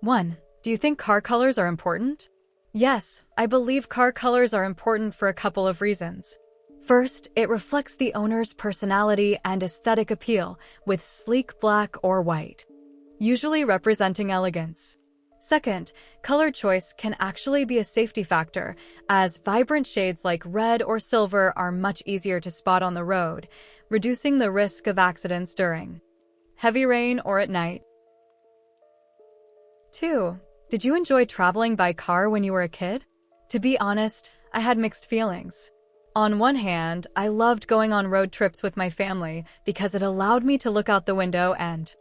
1. Do you think car colors are important? Yes, I believe car colors are important for a couple of reasons. First, it reflects the owner's personality and aesthetic appeal with sleek black or white, usually representing elegance. Second, color choice can actually be a safety factor, as vibrant shades like red or silver are much easier to spot on the road, reducing the risk of accidents during heavy rain or at night. 2. Did you enjoy traveling by car when you were a kid? To be honest, I had mixed feelings. On one hand, I loved going on road trips with my family because it allowed me to look out the window and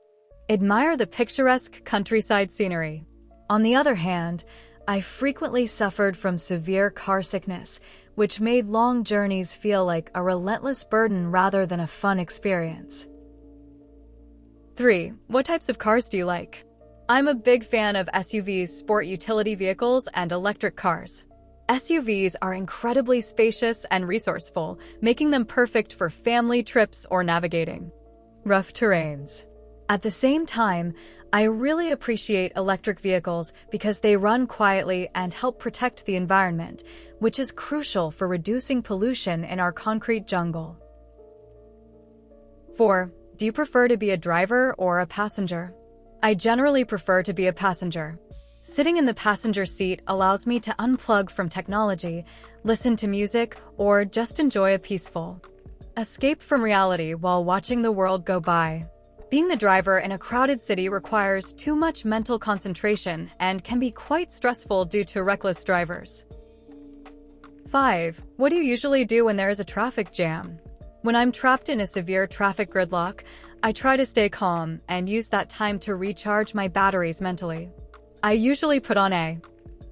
admire the picturesque countryside scenery. On the other hand, I frequently suffered from severe car sickness, which made long journeys feel like a relentless burden rather than a fun experience. 3. What types of cars do you like? I'm a big fan of SUVs, sport utility vehicles, and electric cars. SUVs are incredibly spacious and resourceful, making them perfect for family trips or navigating rough terrains. At the same time, I really appreciate electric vehicles because they run quietly and help protect the environment, which is crucial for reducing pollution in our concrete jungle. 4. Do you prefer to be a driver or a passenger? I generally prefer to be a passenger. Sitting in the passenger seat allows me to unplug from technology, listen to music, or just enjoy a peaceful escape from reality while watching the world go by. Being the driver in a crowded city requires too much mental concentration and can be quite stressful due to reckless drivers. 5. What do you usually do when there is a traffic jam? When I'm trapped in a severe traffic gridlock, I try to stay calm and use that time to recharge my batteries mentally. I usually put on a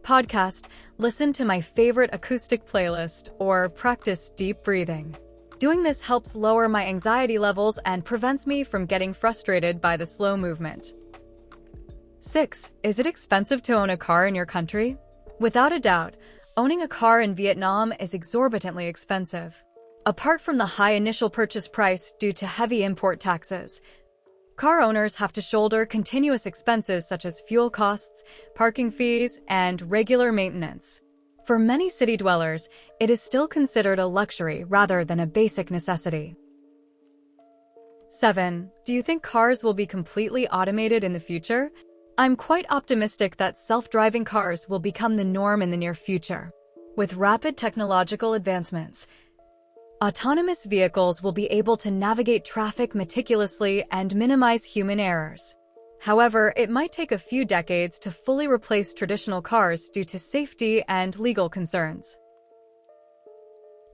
podcast, listen to my favorite acoustic playlist, or practice deep breathing. Doing this helps lower my anxiety levels and prevents me from getting frustrated by the slow movement. 6. Is it expensive to own a car in your country? Without a doubt, owning a car in Vietnam is exorbitantly expensive. Apart from the high initial purchase price due to heavy import taxes, car owners have to shoulder continuous expenses such as fuel costs, parking fees, and regular maintenance. For many city dwellers, it is still considered a luxury rather than a basic necessity. 7. Do you think cars will be completely automated in the future? I'm quite optimistic that self-driving cars will become the norm in the near future. With rapid technological advancements, autonomous vehicles will be able to navigate traffic meticulously and minimize human errors. However, it might take a few decades to fully replace traditional cars due to safety and legal concerns.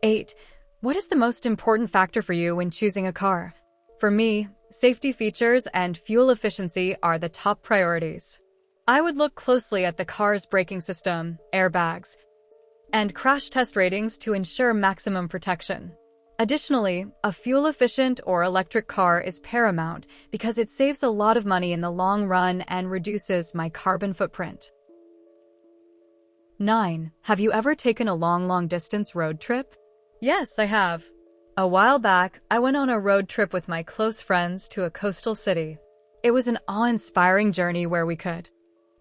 8. What is the most important factor for you when choosing a car? For me, safety features and fuel efficiency are the top priorities. I would look closely at the car's braking system, airbags, and crash test ratings to ensure maximum protection. Additionally, a fuel-efficient or electric car is paramount because it saves a lot of money in the long run and reduces my carbon footprint. 9. Have you ever taken a long-distance road trip? Yes, I have. A while back, I went on a road trip with my close friends to a coastal city. It was an awe-inspiring journey where we could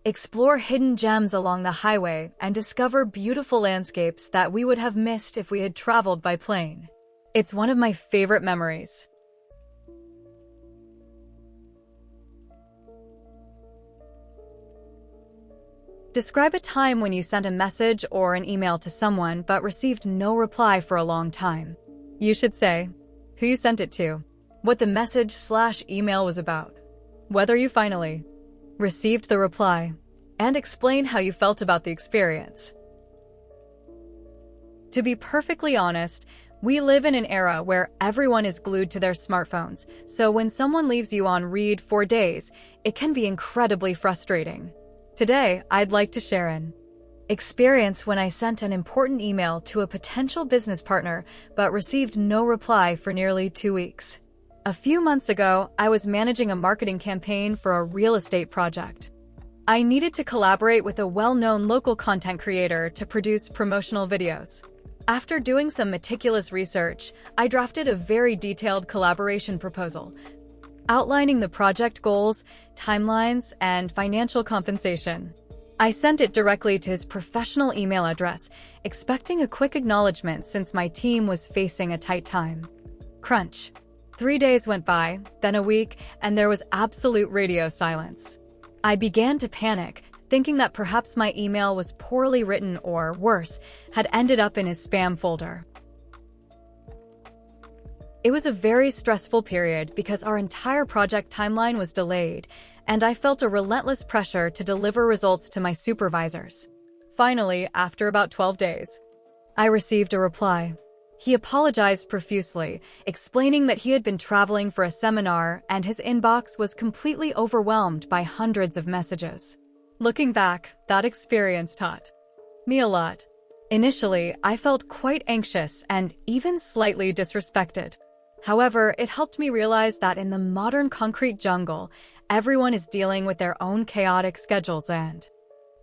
explore hidden gems along the highway and discover beautiful landscapes that we would have missed if we had traveled by plane. It's one of my favorite memories. Describe a time when you sent a message or an email to someone but received no reply for a long time. You should say who you sent it to, what the message/email was about, whether you finally received the reply, and explain how you felt about the experience. To be perfectly honest, we live in an era where everyone is glued to their smartphones, so when someone leaves you on read for days, it can be incredibly frustrating. Today, I'd like to share an experience when I sent an important email to a potential business partner but received no reply for nearly 2 weeks. A few months ago, I was managing a marketing campaign for a real estate project. I needed to collaborate with a well-known local content creator to produce promotional videos. After doing some meticulous research, I drafted a very detailed collaboration proposal, outlining the project goals, timelines, and financial compensation. I sent it directly to his professional email address, expecting a quick acknowledgement since my team was facing a tight time. Crunch. 3 days went by, then a week, and there was absolute radio silence. I began to panic, thinking that perhaps my email was poorly written or, worse, had ended up in his spam folder. It was a very stressful period because our entire project timeline was delayed, and I felt a relentless pressure to deliver results to my supervisors. Finally, after about 12 days, I received a reply. He apologized profusely, explaining that he had been traveling for a seminar and his inbox was completely overwhelmed by hundreds of messages. Looking back, that experience taught me a lot. Initially, I felt quite anxious and even slightly disrespected. However, it helped me realize that in the modern concrete jungle, everyone is dealing with their own chaotic schedules and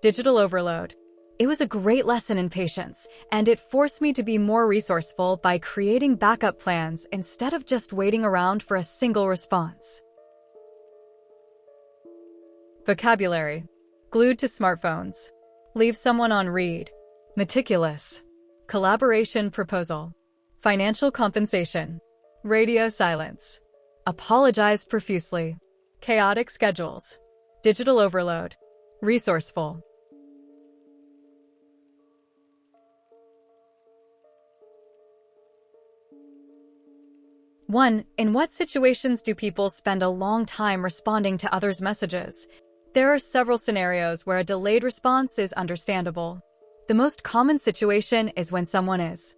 digital overload. It was a great lesson in patience, and it forced me to be more resourceful by creating backup plans instead of just waiting around for a single response. Vocabulary. Glued to smartphones. Leave someone on read. Meticulous. Collaboration proposal. Financial compensation. Radio silence. Apologized profusely. Chaotic schedules. Digital overload. Resourceful. One, in what situations do people spend a long time responding to others' messages? There are several scenarios where a delayed response is understandable. The most common situation is when someone is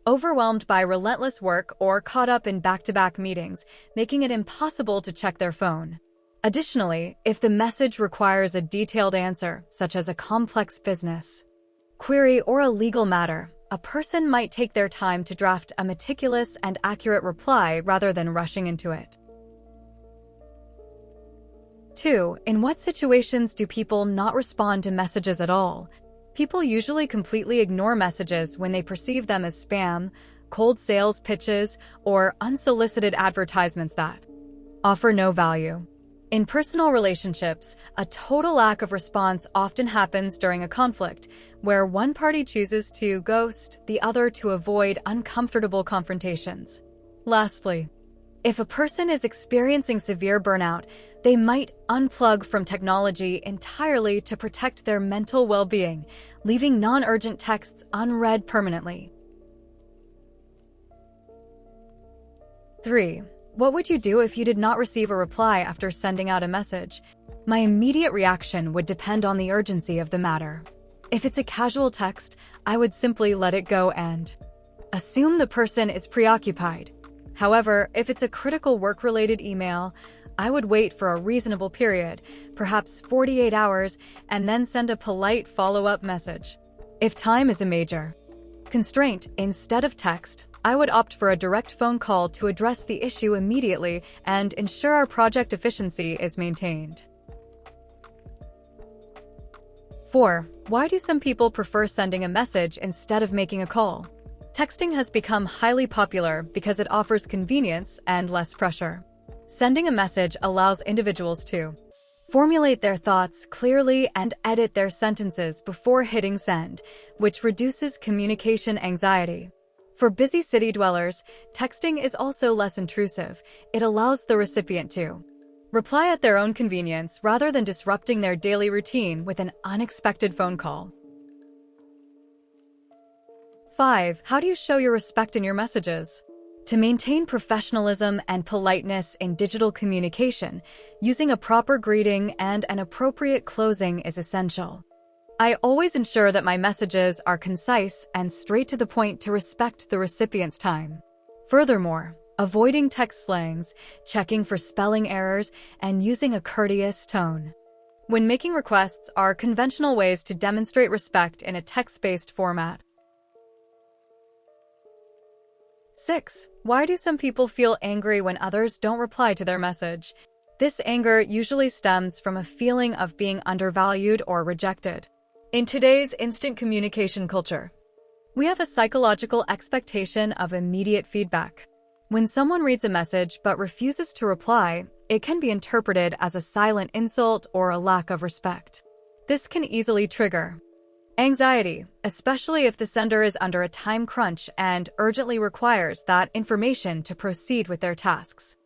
overwhelmed by relentless work or caught up in back-to-back meetings, making it impossible to check their phone. Additionally, if the message requires a detailed answer, such as a complex business query or a legal matter, a person might take their time to draft a meticulous and accurate reply rather than rushing into it. 2. In what situations do people not respond to messages at all? People usually completely ignore messages when they perceive them as spam, cold sales pitches, or unsolicited advertisements that offer no value. In personal relationships, a total lack of response often happens during a conflict, where one party chooses to ghost the other to avoid uncomfortable confrontations. Lastly, if a person is experiencing severe burnout, they might unplug from technology entirely to protect their mental well-being, leaving non-urgent texts unread permanently. 3. What would you do if you did not receive a reply after sending out a message? My immediate reaction would depend on the urgency of the matter. If it's a casual text, I would simply let it go and assume the person is preoccupied. However, if it's a critical work-related email, I would wait for a reasonable period, perhaps 48 hours, and then send a polite follow-up message. If time is a major constraint, instead of text, I would opt for a direct phone call to address the issue immediately and ensure our project efficiency is maintained. 4. Why do some people prefer sending a message instead of making a call? Texting has become highly popular because it offers convenience and less pressure. Sending a message allows individuals to formulate their thoughts clearly and edit their sentences before hitting send, which reduces communication anxiety. For busy city dwellers, texting is also less intrusive. It allows the recipient to reply at their own convenience rather than disrupting their daily routine with an unexpected phone call. 5. How do you show your respect in your messages? To maintain professionalism and politeness in digital communication, using a proper greeting and an appropriate closing is essential. I always ensure that my messages are concise and straight to the point to respect the recipient's time. Furthermore, avoiding text slangs, checking for spelling errors, and using a courteous tone when making requests are conventional ways to demonstrate respect in a text-based format. 6. Why do some people feel angry when others don't reply to their message? This anger usually stems from a feeling of being undervalued or rejected. In today's instant communication culture, we have a psychological expectation of immediate feedback. When someone reads a message but refuses to reply, it can be interpreted as a silent insult or a lack of respect. This can easily trigger anxiety, especially if the sender is under a time crunch and urgently requires that information to proceed with their tasks.